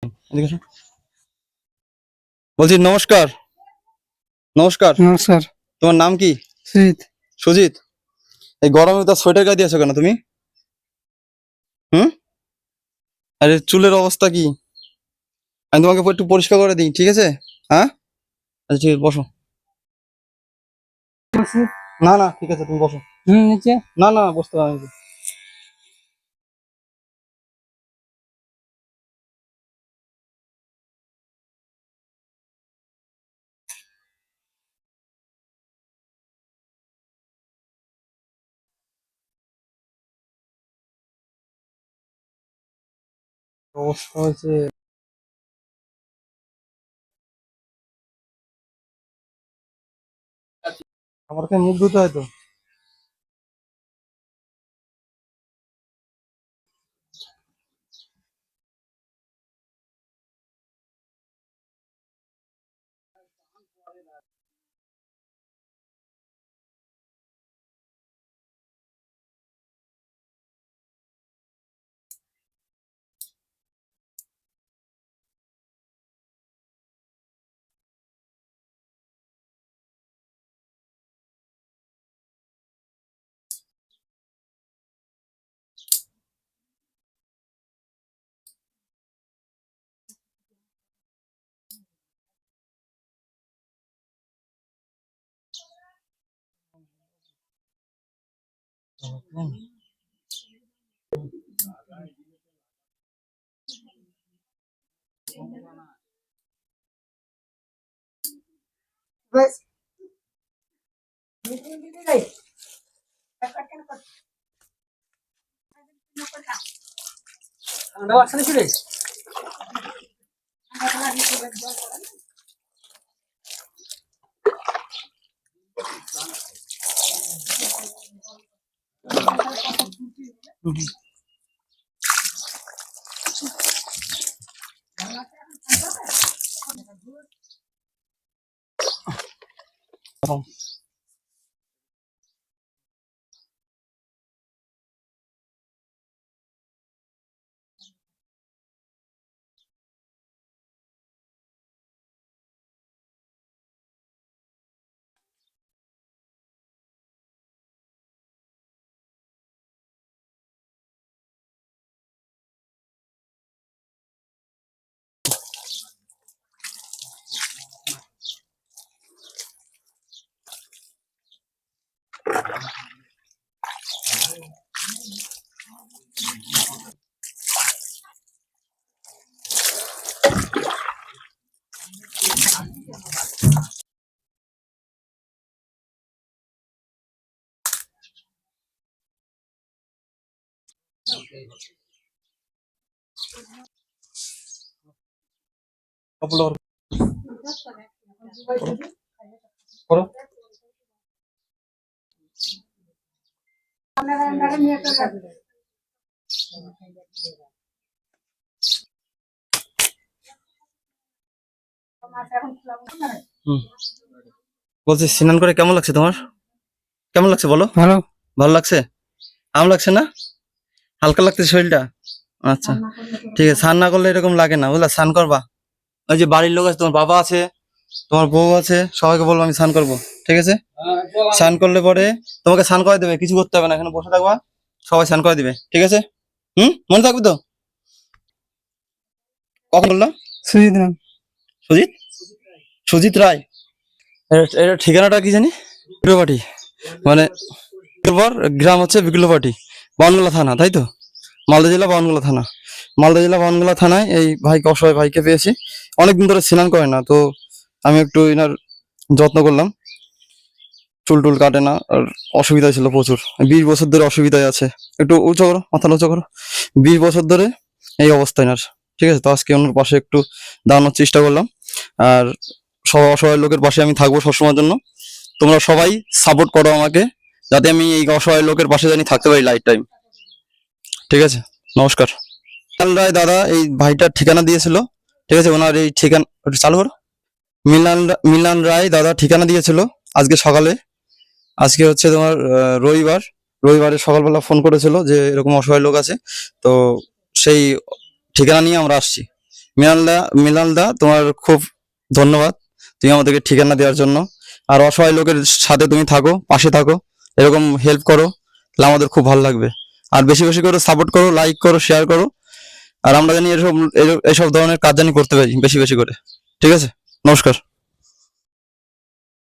এদিকে আসো। বলছি নমস্কার। নমস্কার, নমস্কার। তোমার নাম কি? সুজিত। সুজিত। এই গরমে তো সোয়েটার গায়ে দিয়েছো কেন তুমি? হুম? আরে চুলের অবস্থা কি? আমি তোমাকে একটু পরিষ্কার করে দিই, ঠিক আছে? হ্যাঁ, আচ্ছা ঠিক আছে, বসো। না না ঠিক আছে, তুমি বসো। নিচে। না না বসতে পারো না। অবস্থা হয়েছে। আমাকে মুখ ধুতে হয় তো। কাপড় করো। হুম। বলছি স্নান করে কেমন লাগছে তোমার? কেমন লাগছে বলো? ভালো। ভালো লাগছে? আম লাগছে না? হালকা লাগছে শরীরটা? আচ্ছা ঠিক আছে, স্নান না করলে এরকম লাগে না, বুঝলা? স্নান করবা। ওই যে বাড়ির লোক আছে, তোমার বাবা আছে, তোমার বউ আছে, সবাইকে বলবো আমি স্নান করবো, ঠিক আছে? স্নান করলে পরে তোমাকে স্নান করে দেবে, কিছু করতে হবে না, এখানে বসে থাকবা, সবাই স্নান করে দিবে, ঠিক আছে? মনে থাকবে তো? কখন বললো? সুজিত নাম। সুজিত? সুজিত রায়? এটা ঠিকানাটা কি জানি? বিক্রবাটি, মানে বিক্রবর গ্রাম হচ্ছে বিক্রবাটি, বানগোলা থানা, তাই তো? মালদা জেলা বানগোলা থানা। মালদা জেলা বানগোলা থানায় এই ভাইকে, অসহায় ভাইকে পেয়েছি। অনেকদিন ধরে স্নান করে না তো, আমি একটু এনার যত্ন করলাম। চুল টুল কাটে না, আর অসুবিধা ছিল প্রচুর, 20 বছর ধরে অসুবিধায় আছে। একটু উঁচু করো, মাথা উঁচু করো। 20 বছর ধরে এই অবস্থা এনার, ঠিক আছে? তো আজকে ওনার পাশে একটু দাঁড়ানোর চেষ্টা করলাম। আর সব অসহায় লোকের পাশে আমি থাকবো সবসময়ের জন্য। তোমরা সবাই সাপোর্ট করো আমাকে, যাতে আমি এই অসহায় লোকের পাশে জানি থাকতে পারি লাইফ টাইম, ঠিক আছে? নমস্কার। মিলান রায় দাদা এই ভাইটার ঠিকানা দিয়েছিল, ঠিক আছে? ওনার এই ঠিকানা একটু চালু করো। মিলান রায় দাদা ঠিকানা দিয়েছিল আজকে সকালে। আজকে হচ্ছে তোমার রবিবার। রবিবারে সকালবেলা ফোন করেছিল যে এরকম অসহায় লোক আছে, তো সেই ঠিকানা নিয়ে আমরা আসছি। মিনাল দা তোমার খুব ধন্যবাদ, তুমি আমাদেরকে ঠিকানা দেওয়ার জন্য। আর অসহায় লোকের সাথে তুমি থাকো, পাশে থাকো, এরকম হেল্প করো, তাহলে আমাদের খুব ভালো লাগবে। আর বেশি বেশি করে সাপোর্ট করো, লাইক করো, শেয়ার করো। আর আমরা জানি এসব ধরনের কাজ জানি করতে পারি বেশি বেশি করে। ঠিক আছে, নমস্কার।